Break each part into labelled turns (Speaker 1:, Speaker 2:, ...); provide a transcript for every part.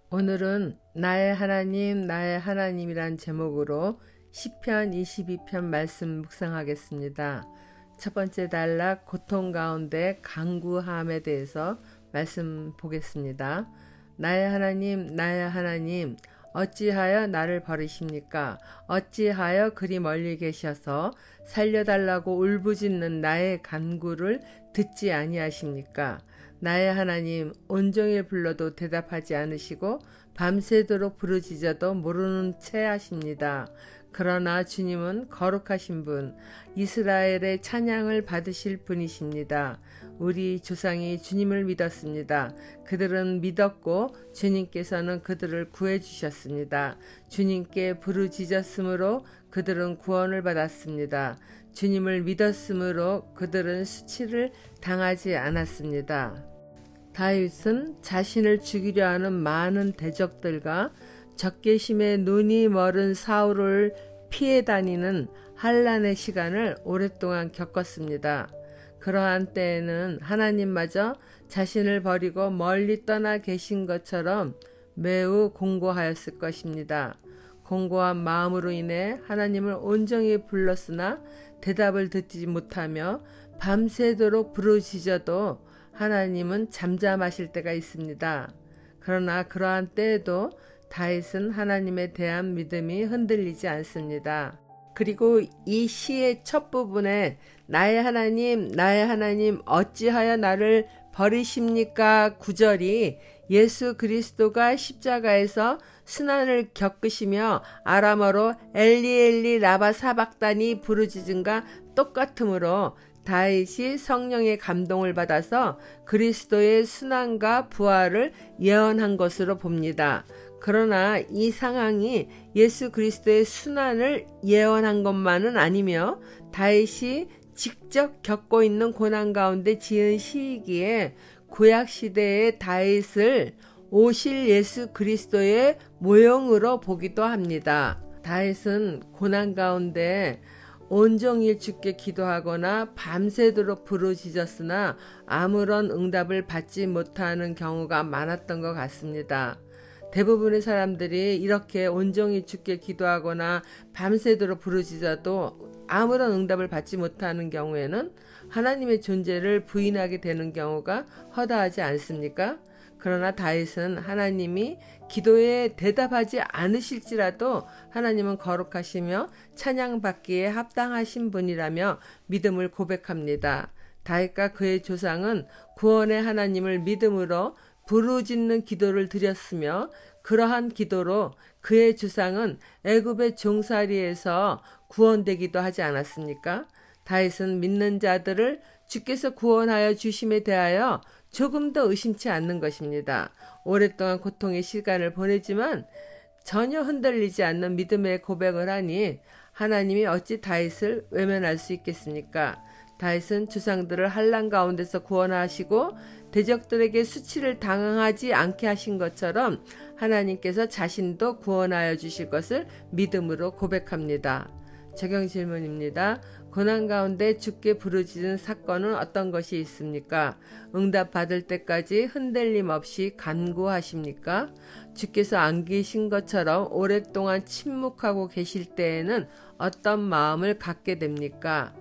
Speaker 1: 오늘은 나의 하나님, 나의 하나님이란 제목으로 시편 22편 말씀 묵상하겠습니다. 첫 번째 단락 고통 가운데 간구함에 대해서 말씀 보겠습니다. 나의 하나님, 나의 하나님, 어찌하여 나를 버리십니까? 어찌하여 그리 멀리 계셔서 살려달라고 울부짖는 나의 간구를 듣지 아니하십니까? 나의 하나님, 온종일 불러도 대답하지 않으시고 밤새도록 부르짖어도 모르는 채 하십니다. 그러나 주님은 거룩하신 분, 이스라엘의 찬양을 받으실 분이십니다. 우리 조상이 주님을 믿었습니다. 그들은 믿었고 주님께서는 그들을 구해주셨습니다. 주님께 부르짖었으므로 그들은 구원을 받았습니다. 주님을 믿었으므로 그들은 수치를 당하지 않았습니다. 다윗은 자신을 죽이려 하는 많은 대적들과 적개심에 눈이 멀은 사울을 피해 다니는 환난의 시간을 오랫동안 겪었습니다. 그러한 때에는 하나님마저 자신을 버리고 멀리 떠나 계신 것처럼 매우 공고하였을 것입니다. 공고한 마음으로 인해 하나님을 온전히 불렀으나 대답을 듣지 못하며 밤새도록 부르짖어도 하나님은 잠잠하실 때가 있습니다. 그러나 그러한 때에도 다윗은 하나님에 대한 믿음이 흔들리지 않습니다. 그리고 이 시의 첫 부분에 나의 하나님 어찌하여 나를 버리십니까? 구절이 예수 그리스도가 십자가에서 순환을 겪으시며 아람어로 엘리 라바 사박단이 부르짖은가 똑같으므로 다윗이 성령의 감동을 받아서 그리스도의 순환과 부활을 예언한 것으로 봅니다. 그러나 이 상황이 예수 그리스도의 순환을 예언한 것만은 아니며 다윗이 직접 겪고 있는 고난 가운데 지은 시이기에 구약 시대의 다윗을 오실 예수 그리스도의 모형으로 보기도 합니다. 다윗은 고난 가운데 온종일 주께 기도하거나 밤새도록 부르짖었으나 아무런 응답을 받지 못하는 경우가 많았던 것 같습니다. 대부분의 사람들이 이렇게 온종일 주께 기도하거나 밤새도록 부르짖어도 아무런 응답을 받지 못하는 경우에는 하나님의 존재를 부인하게 되는 경우가 허다하지 않습니까? 그러나 다윗은 하나님이 기도에 대답하지 않으실지라도 하나님은 거룩하시며 찬양받기에 합당하신 분이라며 믿음을 고백합니다. 다윗과 그의 조상은 구원의 하나님을 믿음으로 부르짖는 기도를 드렸으며 그러한 기도로 그의 조상은 애굽의 종살이에서 구원되기도 하지 않았습니까? 다윗은 믿는 자들을 주께서 구원하여 주심에 대하여 조금 더 의심치 않는 것입니다. 오랫동안 고통의 시간을 보내지만 전혀 흔들리지 않는 믿음의 고백을 하니 하나님이 어찌 다윗을 외면할 수 있겠습니까? 다윗은 조상들을 환난 가운데서 구원하시고 대적들에게 수치를 당하지 않게 하신 것처럼 하나님께서 자신도 구원하여 주실 것을 믿음으로 고백합니다. 적용 질문입니다. 고난 가운데 주께 부르짖은 사건은 어떤 것이 있습니까? 응답 받을 때까지 흔들림 없이 간구하십니까? 주께서 안 계신 것처럼 오랫동안 침묵하고 계실 때에는 어떤 마음을 갖게 됩니까?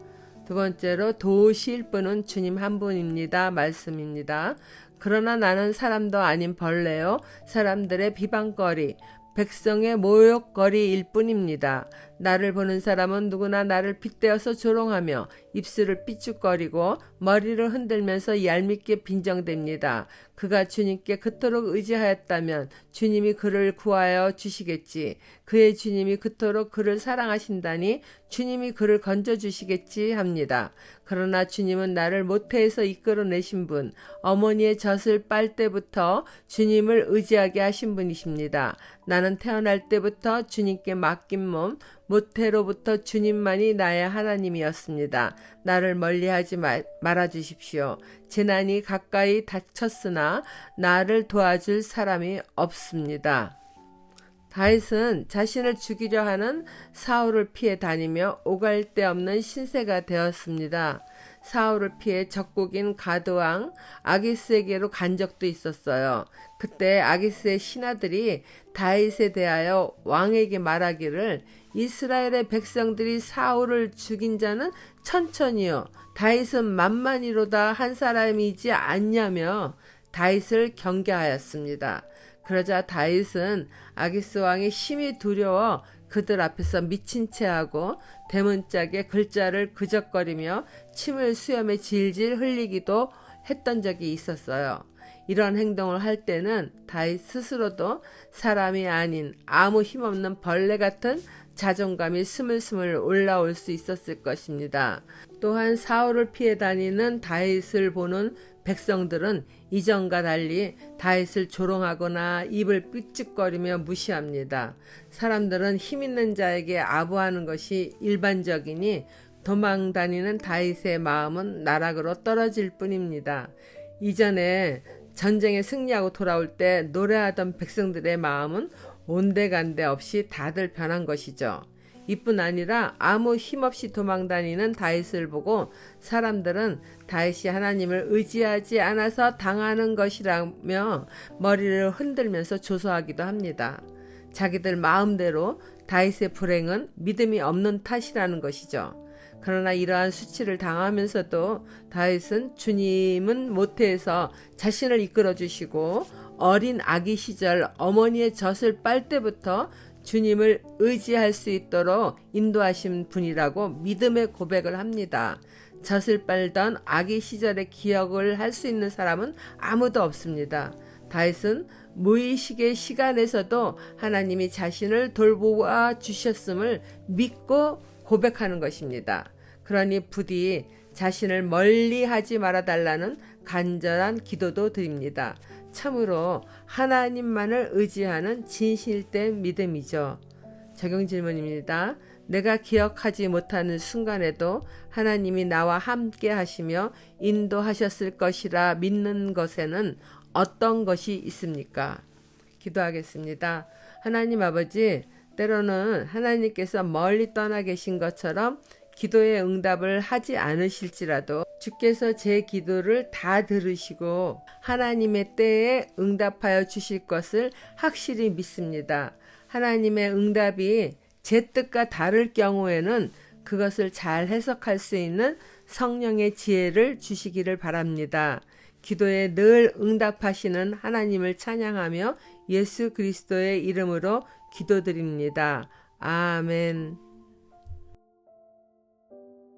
Speaker 1: 두 번째로 도우실 분은 주님 한 분입니다. 말씀입니다. 그러나 나는 사람도 아닌 벌레요. 사람들의 비방거리, 백성의 모욕거리일 뿐입니다. 나를 보는 사람은 누구나 나를 빗대어서 조롱하며 입술을 삐죽거리고 머리를 흔들면서 얄밉게 빈정댑니다. 그가 주님께 그토록 의지하였다면 주님이 그를 구하여 주시겠지. 그의 주님이 그토록 그를 사랑하신다니 주님이 그를 건져주시겠지 합니다. 그러나 주님은 나를 모태에서 이끌어내신 분, 어머니의 젖을 빨 때부터 주님을 의지하게 하신 분이십니다. 나는 태어날 때부터 주님께 맡긴 몸, 모태로부터 주님만이 나의 하나님이었습니다. 나를 멀리하지 말아주십시오. 재난이 가까이 닥쳤으나 나를 도와줄 사람이 없습니다. 다윗은 자신을 죽이려 하는 사울을 피해 다니며 오갈 데 없는 신세가 되었습니다. 사울을 피해 적국인 가드왕 아기스에게로 간 적도 있었어요. 그때 아기스의 신하들이 다윗에 대하여 왕에게 말하기를 이스라엘의 백성들이 사울을 죽인 자는 천천히요 다윗은 만만이로다 한 사람이지 않냐며 다윗을 경계하였습니다. 그러자 다윗은 아기스 왕이 심히 두려워 그들 앞에서 미친 체하고 대문짝에 글자를 그적거리며 침을 수염에 질질 흘리기도 했던 적이 있었어요. 이런 행동을 할 때는 다윗 스스로도 사람이 아닌 아무 힘없는 벌레 같은 자존감이 스물스물 올라올 수 있었을 것입니다. 또한 사울을 피해 다니는 다윗을 보는 백성들은 이전과 달리 다윗을 조롱하거나 입을 삐죽거리며 무시합니다. 사람들은 힘 있는 자에게 아부하는 것이 일반적이니 도망 다니는 다윗의 마음은 나락으로 떨어질 뿐입니다. 이전에 전쟁에 승리하고 돌아올 때 노래하던 백성들의 마음은 온데간데 없이 다들 변한 것이죠. 이뿐 아니라 아무 힘없이 도망다니는 다윗을 보고 사람들은 다윗이 하나님을 의지하지 않아서 당하는 것이라며 머리를 흔들면서 조소하기도 합니다. 자기들 마음대로 다윗의 불행은 믿음이 없는 탓이라는 것이죠. 그러나 이러한 수치를 당하면서도 다윗은 주님은 모태에서 자신을 이끌어 주시고 어린 아기 시절 어머니의 젖을 빨 때부터 주님을 의지할 수 있도록 인도하신 분이라고 믿음의 고백을 합니다. 젖을 빨던 아기 시절의 기억을 할 수 있는 사람은 아무도 없습니다. 다윗은 무의식의 시간에서도 하나님이 자신을 돌보아 주셨음을 믿고 고백하는 것입니다. 그러니 부디 자신을 멀리하지 말아달라는 간절한 기도도 드립니다. 참으로 하나님만을 의지하는 진실된 믿음이죠. 적용 질문입니다. 내가 기억하지 못하는 순간에도 하나님이 나와 함께 하시며 인도하셨을 것이라 믿는 것에는 어떤 것이 있습니까? 기도하겠습니다. 하나님 아버지, 때로는 하나님께서 멀리 떠나 계신 것처럼 기도의 응답을 하지 않으실지라도 주께서 제 기도를 다 들으시고 하나님의 때에 응답하여 주실 것을 확실히 믿습니다. 하나님의 응답이 제 뜻과 다를 경우에는 그것을 잘 해석할 수 있는 성령의 지혜를 주시기를 바랍니다. 기도에 늘 응답하시는 하나님을 찬양하며 예수 그리스도의 이름으로 기도드립니다. 아멘.